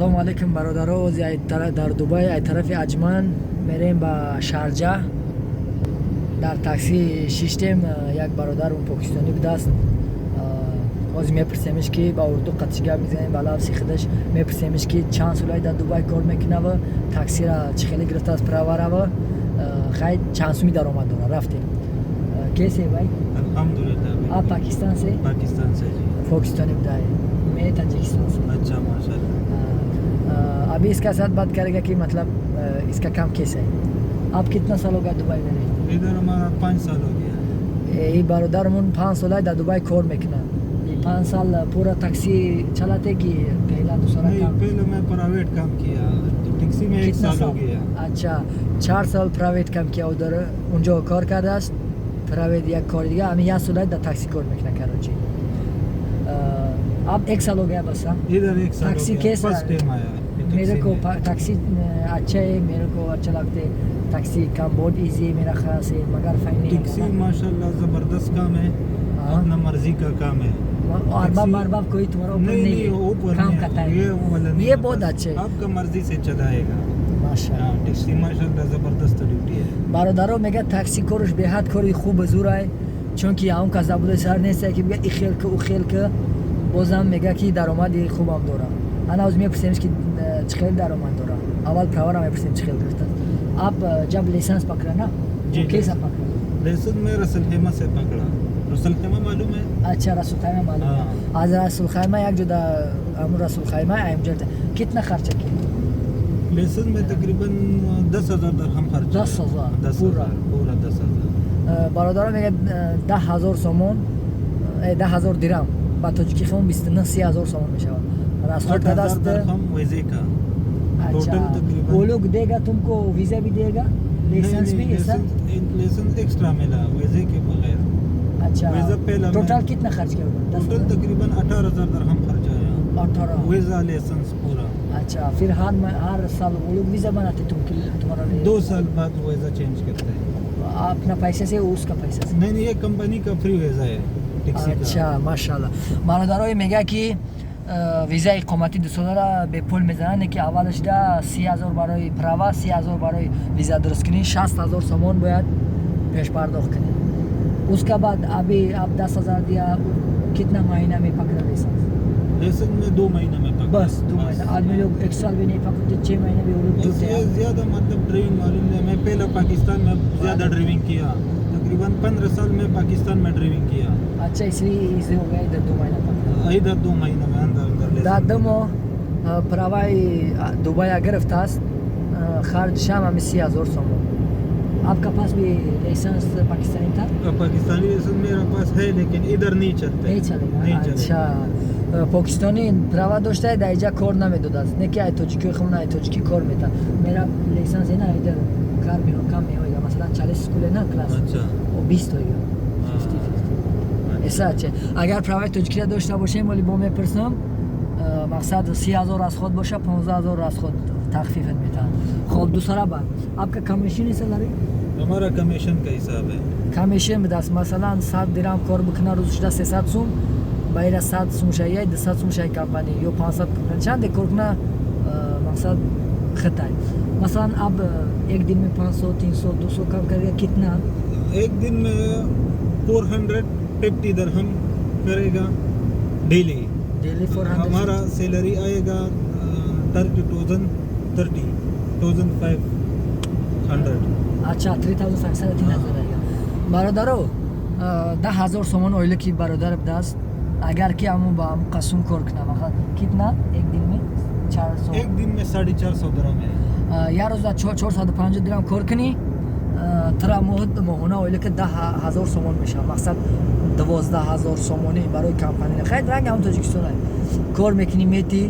салом алейкум бародаро. Дар Дубай ай тарафи Аҷман мерем ба Шарҷа. Дар такси шиштем. Як бародарум покистони будааст. ҳозир мепурсемиш ки ба урду қатъи гап мезанем ба лафзи худаш мепурсемиш ки чанд сола дар Дубай кор мекунава, таксира чӣ хеле гирифтааст праварава, хай чанд суми даромад дора. Рафтем. Кесе бай? अल्हम्दुलिल्लाह। आप पाकिस्तान से? पाकिस्तान से जी। पाकिस्तानी बताए। मैं ताजिकिस्तान से। अच्छा माशाल्लाह। अभी इसका साथ बात करेगा कि मतलब इसका काम कैसा है। आप कितना साल होगा दुबई में रहे? इधर हमारा 5 साल हो गया। ये बारोदार मुन 5 साल है दुबई खोर में किना। ये 5 साल पूरा टैक्सी चलाते कि पहला दूसरा नहीं, काम? पहले मैं प्राइवेट काम किया, तो टैक्सी में 1 साल हो गया। अच्छा 4 साल प्राइवेट काम किया उधर उनजो कॉर कर रहा प्राइवेट या कॉर दिया हमें यहाँ सुना द टैक्सी कोड में किना कराची। अब 1 साल हो गया बस। इधर 1 साल टैक्सी हो गया। कैसा फर्स्ट टाइम आया मेरे को टैक्सी अच्छा है, मेरे को अच्छा लगता है। टैक्सी काम बहुत इजी है मेरा ख्याल से, मगर फाइन नहीं है। टैक्सी माशाल्लाह ज़बरदस्त काम है, अपना मर्जी का काम है। अरबाब कोई तुम्हारा ऊपर नहीं है, काम करता है, ये बहुत अच्छा है। आपका मर्जी से चलाएगा माशाल्लाह। टैक्सी माशाल्लाह ज़बरदस्त ड्यूटी है। बारोदारो मेगा टैक्सी कोरश बेहद कोरी खूब ज़रूर है, चूँकि आऊँ का ज़बूत सर नहीं से कि मेगा इखेल के उखेल के बोझम मेगा की दारोमद खूब हम दौरा। أنا عاوز 100% की चखेल दारोमद दौरा। अवल प्रावर 100% चखेल करता। आप जब लाइसेंस पकड़ा ना, कैसा पकड़ा? लाइसेंस में रसूल खेमा से पकड़ा। रसूल खेमा मालूम है? अच्छा रसूल खेमा मालूम है। आज रसूल खेमा एक जो दा हम रसूल खेमा आयम जल्द कितना खर्चा किया? लाइसेंस में तकरीबन 10,000 दरहम खर्च। 10,000 पूरा 10,000। बारोदारो मेगा 10,000 सोमन 10,000 दिरहम با تاجیکی خون 29-30,000 سوم میشه. रास्ता दस्त वीजे का अच्छा वो लोग देगा तुमको वीजा भी देगा, लाइसेंस भी ऐसा? लाइसेंस एक्स्ट्रा मिला वीजे के बगैर। अच्छा वीजा पहला टोटल कितना खर्च किया? टोटल तकरीबन 18,000 दरहम खर्च आया। 18 वीजा लाइसेंस पूरा। अच्छा फिर हर साल वो लोग वीजा बनाते तुम्हारा 2 साल बाद वीजा चेंज करते हैं। अपना पैसे से उसका पैसा से? नहीं ये कंपनी का फ्री वीजा है। अच्छा माशाल्लाह। बारोदारोی میگه که ویزای اقامتی $2 به پول میزنن که اولش 30,000 برای پرواز، 30,000 برای ویزا درست کنی، 60,000 سومون باید پیش پرداخت کنی. उसके बाद अभी आप 10,000 दिया, कितना महीना में पकड़ा लाइसेंस? लाइसेंस में 2 महीने में पकड़ा। बस 2 महीना। आदमी लोग 1 साल भी नहीं पकड़ते, 6 महीने भी वो लोग इससे ज़्यादा मतलब ड्राइविंग मालूम है। मैं पहले पाकिस्तान में ज़्यादा ड्राइविंग किया, तकरीबन 15 साल में पाकिस्तान में ड्राइविंग किया। अच्छा इसलिए इजी हो गया, इधर 2 महीना पकड़ा। इधर 2 महीने में अंदर दादमो परावाई दुबई अगर अफ्तास खारज शाम में 30,000 सोमो। आपका पास भी लाइसेंस पाकिस्तानी था? पाकिस्तानी लाइसेंस मेरा पास है लेकिन इधर नहीं चलता। नहीं चलेगा। अच्छा पाकिस्तानी प्रावा दोस्त है दाइजा कोर ना में दोस्त ने क्या है तोजिकी खमना है तोजिकी कोर में था। मेरा लाइसेंस है ना इधर कार में हो काम में होएगा, मसलन 40 स्कूल है ना क्लास। अच्छा वो 20 होएगा 50-50 ऐसा। अच्छा अगर प्रावा तोजिकी दोस्त باشه ولی با میپرسم मकसद 30,000 از خود باشه 15,000 از خود تخفیف میتن. خب دوسرا बात आपका कमीशन है सैलरी? हमारा कमीशन का हिसाब है। कमीशन में 10 مثلا 100 درهم کار بکنه روزش 300 سوم باید 100 سوم شاید 200 سوم شاید کمپانی یا 500 چند کار کنه मकसद खता है। مثلا अब एक दिन में 500 300 200 काम करेगा कितना? एक दिन में 450 दरहम करेगा डेली। 400 हमारा सैलरी आएगा 30,500। अच्छा 3,500 3,000 आएगा। बारोदारो 10,000 सोमन ओइले की बारोदार दस्त अगर कि हम बाम कसम कोर करना मतलब कितना एक दिन में 400 एक दिन में 450 दरहम है। यार रोज 450 درهم کار کنی ترا ماهانه اولی که 10,000 سومون میشه، مقصد 12,000 سومونی برای کمپانی. خیلی رنگ هم تاجیکستان کار میکنی میتی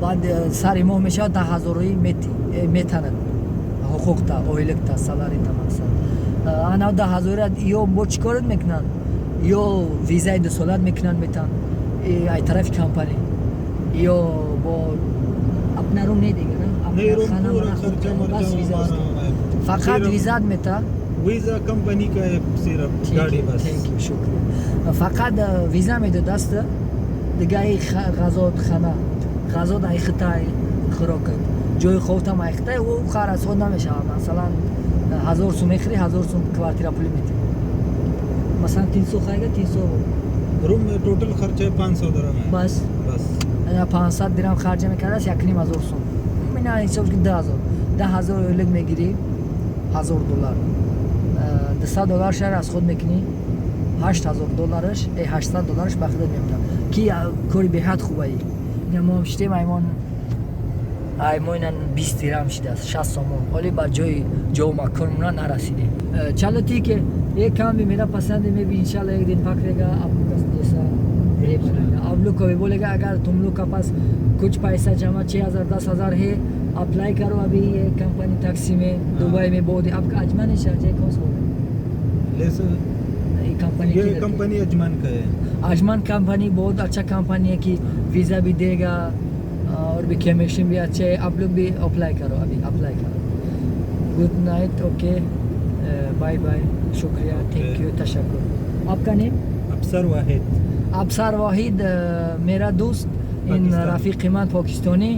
بعد سر ماه میشه 10,000 میتی میتونن حقوق تا اولی تا سالاری تا مقصد انا 10,000 یا با چیکار میکنن یا ویزای 2 سال میکنن میتن ای طرف کمپانی یا با अपना रूम नहीं देगा ना, अपना खाना बना बस वीजा फकत वीजा में था। वीजा कंपनी का है सिर्फ गाड़ी बस। थैंक यू शुक्रिया। फकत वीजा में दो दस्त दिगाई गज़ात खाना غذا در خطای خوراکت جای خودت هم ایخته و خار از خود نمیشه مثلا 1000 سوم میخری 1000 سوم کوارتیرا پولی میدی مثلا 300 خایگه 300 रूम में टोटल खर्चा है 500 درهم है बस बस 500 درهم خرج میکرده است 1500 سوم مینا حساب که 10000 اولگ میگیری $1000 $200 شهر از خود میکنی $8000 $800 به خودت میمونه کی کاری به حد خوبه ای اینا ما شتیم ایمونن 20 درهم شده است 60 سوم ولی بر جای جو مکرمون نرسیدیم چلو تی که एक काम भी मेरा पसंद है मैं भी इंशाल्लाह एक दिन पकड़ेगा आप लोग का जैसा ये बनाएगा आप लोग को भी बोलेगा अगर तुम लोग का पास कुछ पैसा जमा 6000 10000 है अप्लाई करो अभी ये कंपनी टैक्सी में दुबई में बहुत है आपका अजमान शारजा कौन सा ये कंपनी ये कंपनी अजमान का है अजमान कंपनी बहुत अच्छा कंपनी है कि वीज़ा भी देगा और भी केमिस्ट्री भी अच्छे है आप लोग भी अप्लाई करो अभी अप्लाई करो good night okay bye bye शुक्रिया थैंक यू तशक्कुर आपका नेम अफसर वाहिद अफसर वाहिद मेरा दोस्त इन पाकिस्तान। रफीक من پاکستانی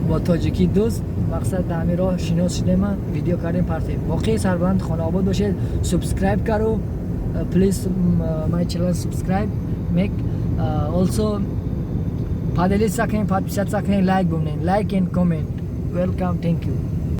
با تاجیکی دوست مقصد همین راه شناس شدیم ویدیو کردیم پرتیم واقعی سربلند خانه آباد باشید سابسکرایب کرو please my channel subscribe make also پادلیت سکنین подписаться کنین لایک بمونین لایک and comment welcome thank you